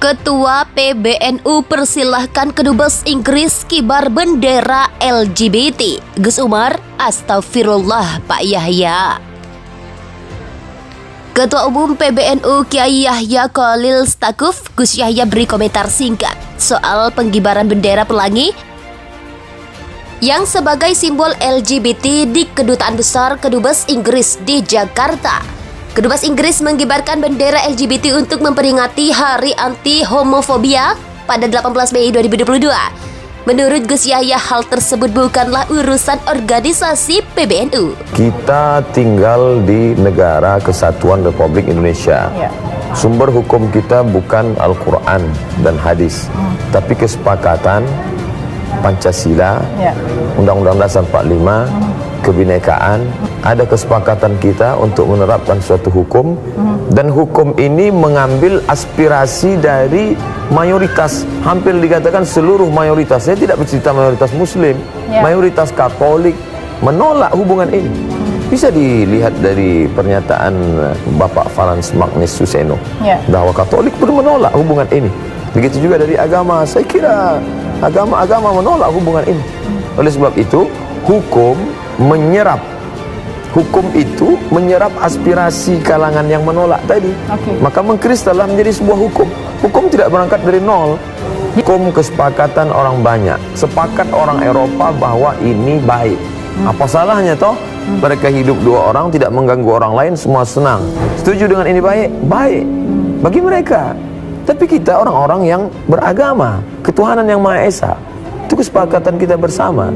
Ketua PBNU persilahkan Kedubes Inggris kibar bendera LGBT. Gus Umar, astagfirullah Pak Yahya. Ketua Umum PBNU Kiai Yahya Khalil Stakuf, Gus Yahya beri komentar singkat soal penggibaran bendera pelangi yang sebagai simbol LGBT di Kedutaan Besar Kedubes Inggris di Jakarta. Kedubes Inggris menggibarkan bendera LGBT untuk memperingati Hari Anti-Homofobia pada 18 Mei 2022. Menurut Gus Yahya, hal tersebut bukanlah urusan organisasi PBNU. Kita tinggal di negara kesatuan Republik Indonesia. Sumber hukum kita bukan Al-Quran dan hadis, tapi kesepakatan Pancasila, Undang-Undang Dasar 45, kebinekaan. Ada kesepakatan kita untuk menerapkan suatu hukum, dan hukum ini mengambil aspirasi dari mayoritas, hampir dikatakan seluruh mayoritas. Saya tidak bercerita mayoritas Muslim, mayoritas Katolik menolak hubungan ini. Bisa dilihat dari pernyataan Bapak Franz Magnus Suseno bahwa Katolik pun menolak hubungan ini. Begitu juga dari agama. Saya kira agama-agama menolak hubungan ini. Oleh sebab itu, hukum menyerap aspirasi kalangan yang menolak tadi. Maka mengkristallah menjadi sebuah hukum. Hukum tidak berangkat dari nol. Hukum kesepakatan orang banyak. Sepakat orang Eropa bahwa ini baik. Apa salahnya toh? Mereka hidup dua orang, tidak mengganggu orang lain, semua senang. Setuju dengan ini baik? Baik bagi mereka. Tapi kita orang-orang yang beragama, ketuhanan yang Maha Esa, itu kesepakatan kita bersama.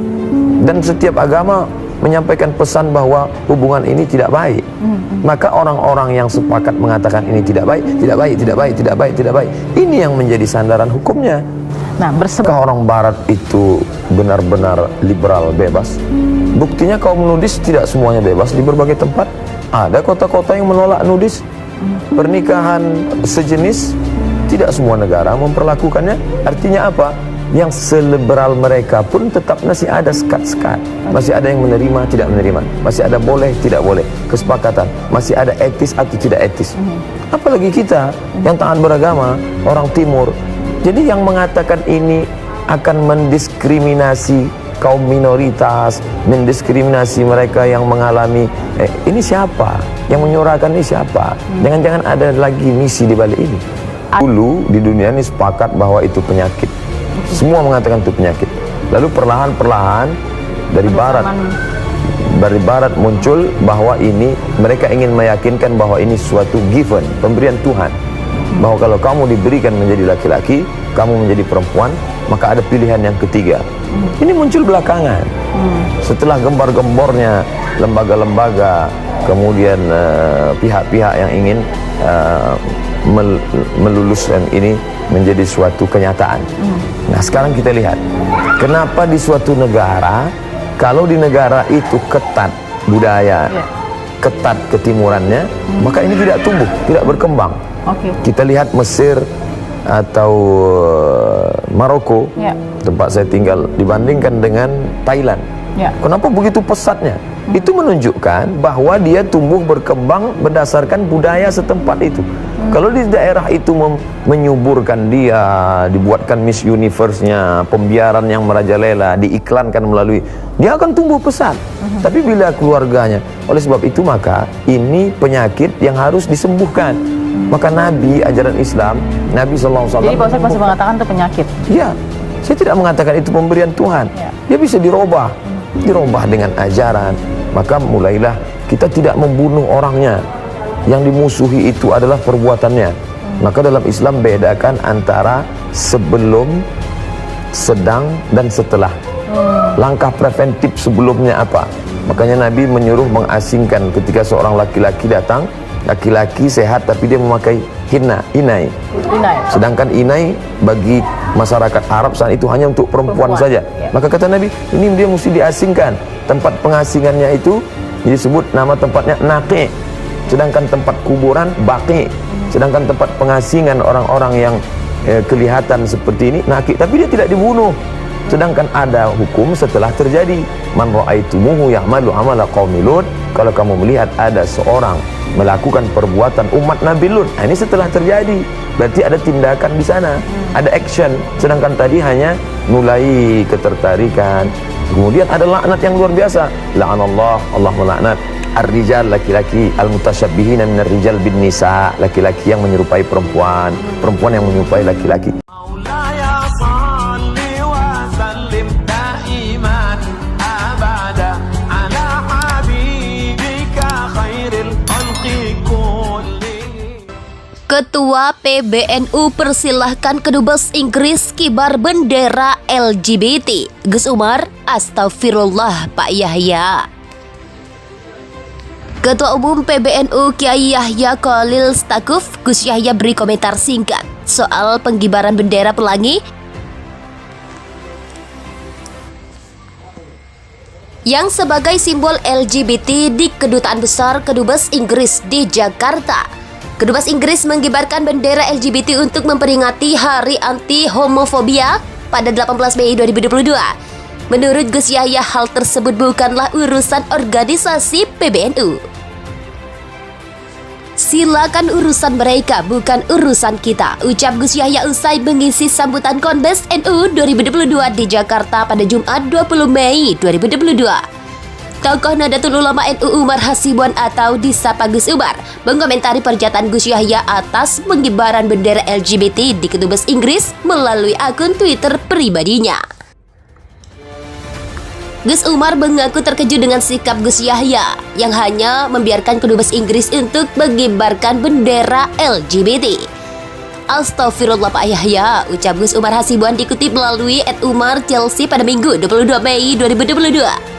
Dan setiap agama menyampaikan pesan bahwa hubungan ini tidak baik. Maka orang-orang yang sepakat mengatakan ini tidak baik, tidak baik, tidak baik, tidak baik, tidak baik, ini yang menjadi sandaran hukumnya. Nah, apakah orang Barat itu benar-benar liberal bebas? Buktinya kaum nudis tidak semuanya bebas di berbagai tempat. Ada kota-kota yang menolak nudis. Pernikahan sejenis tidak semua negara memperlakukannya. Artinya apa? Yang seliberal mereka pun tetap masih ada sekat-sekat. Masih ada yang menerima, tidak menerima. Masih ada boleh, tidak boleh. Kesepakatan. Masih ada etis atau tidak etis. Apalagi kita yang taat beragama, orang timur. Jadi yang mengatakan ini akan mendiskriminasi kaum minoritas, mendiskriminasi mereka yang mengalami, ini siapa? Yang menyuarakan ini siapa? Jangan-jangan ada lagi misi di balik ini. Dulu di dunia ini sepakat bahwa itu penyakit. Semua mengatakan itu penyakit. Lalu perlahan-perlahan dari barat muncul bahwa ini, mereka ingin meyakinkan bahwa ini suatu given, pemberian Tuhan. Bahwa kalau kamu diberikan menjadi laki-laki, kamu menjadi perempuan, maka ada pilihan yang ketiga. Ini muncul belakangan. Setelah gembar-gembornya lembaga-lembaga, kemudian pihak-pihak yang ingin meluluskan ini menjadi suatu kenyataan. Nah, sekarang kita lihat kenapa di suatu negara, kalau di negara itu ketat budaya, ketat ketimurannya, maka ini tidak tumbuh, tidak berkembang. Kita lihat Mesir atau Maroko, tempat saya tinggal, dibandingkan dengan Thailand. Kenapa begitu pesatnya? Itu menunjukkan bahwa dia tumbuh berkembang berdasarkan budaya setempat itu. Kalau di daerah itu menyuburkan dia, dibuatkan Miss Universe-nya, pembiaran yang merajalela, diiklankan melalui, dia akan tumbuh pesat. Tapi bila keluarganya, oleh sebab itu maka ini penyakit yang harus disembuhkan. Maka Nabi, ajaran Islam, Nabi SAW. Jadi Pak Ustaz masih mengatakan itu penyakit? Ya, saya tidak mengatakan itu pemberian Tuhan. Dia bisa dirubah dengan ajaran. Maka mulailah kita tidak membunuh orangnya. Yang dimusuhi itu adalah perbuatannya. Maka dalam Islam bedakan antara sebelum, sedang, dan setelah. Langkah preventif sebelumnya apa? Makanya Nabi menyuruh mengasingkan ketika seorang laki-laki datang, laki-laki sehat tapi dia memakai inai. Sedangkan inai bagi masyarakat Arab saat itu hanya untuk perempuan saja. Maka kata Nabi, ini dia mesti diasingkan. Tempat pengasingannya itu disebut nama tempatnya Naqi. Sedangkan tempat kuburan Baqi. Sedangkan tempat pengasingan orang-orang yang kelihatan seperti ini Naqi. Tapi dia tidak dibunuh. Sedangkan ada hukum setelah terjadi. Man ra'aitumuhu ya'malu amala qaumi Lut. Kalau kamu melihat ada seorang melakukan perbuatan umat Nabi Lut, ini setelah terjadi. Berarti ada tindakan di sana, ada action. Sedangkan tadi hanya mulai ketertarikan. Kemudian ada laknat yang luar biasa. La'anallah, Allah melaknat ar-rijal, laki-laki, al-mutasyabbihin minar rijal bin nisa, laki-laki yang menyerupai perempuan, perempuan yang menyerupai laki-laki. Ketua PBNU persilahkan kedubes Inggris kibar bendera LGBT. Gus Umar, astagfirullah Pak Yahya. Ketua Umum PBNU Kiai Yahya Khalil Stakuf, Gus Yahya beri komentar singkat soal penggibaran bendera pelangi yang sebagai simbol LGBT di Kedutaan Besar Kedubes Inggris di Jakarta. Kedubes Inggris mengibarkan bendera LGBT untuk memperingati Hari Anti-Homofobia pada 18 Mei 2022. Menurut Gus Yahya, hal tersebut bukanlah urusan organisasi PBNU. Silakan urusan mereka, bukan urusan kita, ucap Gus Yahya usai mengisi sambutan Konbes NU 2022 di Jakarta pada Jumat 20 Mei 2022. Tokoh Nahdlatul Ulama NU Umar Hasibuan atau disapa Gus Umar mengomentari pernyataan Gus Yahya atas pengibaran bendera LGBT di Kedubes Inggris melalui akun Twitter pribadinya. Gus Umar mengaku terkejut dengan sikap Gus Yahya yang hanya membiarkan Kedubes Inggris untuk mengibarkan bendera LGBT. Astagfirullah Pak Yahya, ucap Gus Umar Hasibuan dikutip melalui @Umar Chelsea pada Minggu 22 Mei 2022.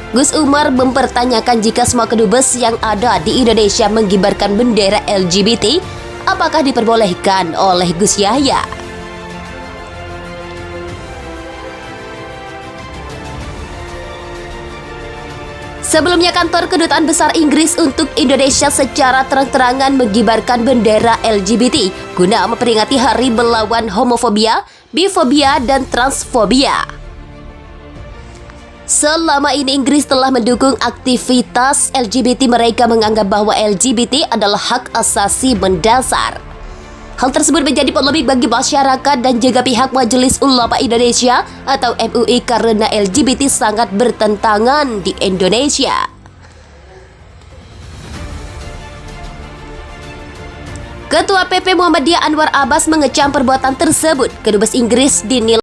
Gus Umar mempertanyakan jika semua kedubes yang ada di Indonesia mengibarkan bendera LGBT, apakah diperbolehkan oleh Gus Yahya? Sebelumnya, kantor Kedutaan Besar Inggris untuk Indonesia secara terang-terangan mengibarkan bendera LGBT guna memperingati Hari Melawan Homofobia, Bifobia, dan Transfobia. Selama ini Inggris telah mendukung aktivitas LGBT. Mereka menganggap bahwa LGBT adalah hak asasi mendasar. Hal tersebut menjadi polemik bagi masyarakat dan juga pihak Majelis Ulama Indonesia atau MUI karena LGBT sangat bertentangan di Indonesia. Ketua PP Muhammadiyah Anwar Abbas mengecam perbuatan tersebut. Kedubes Inggris dinilai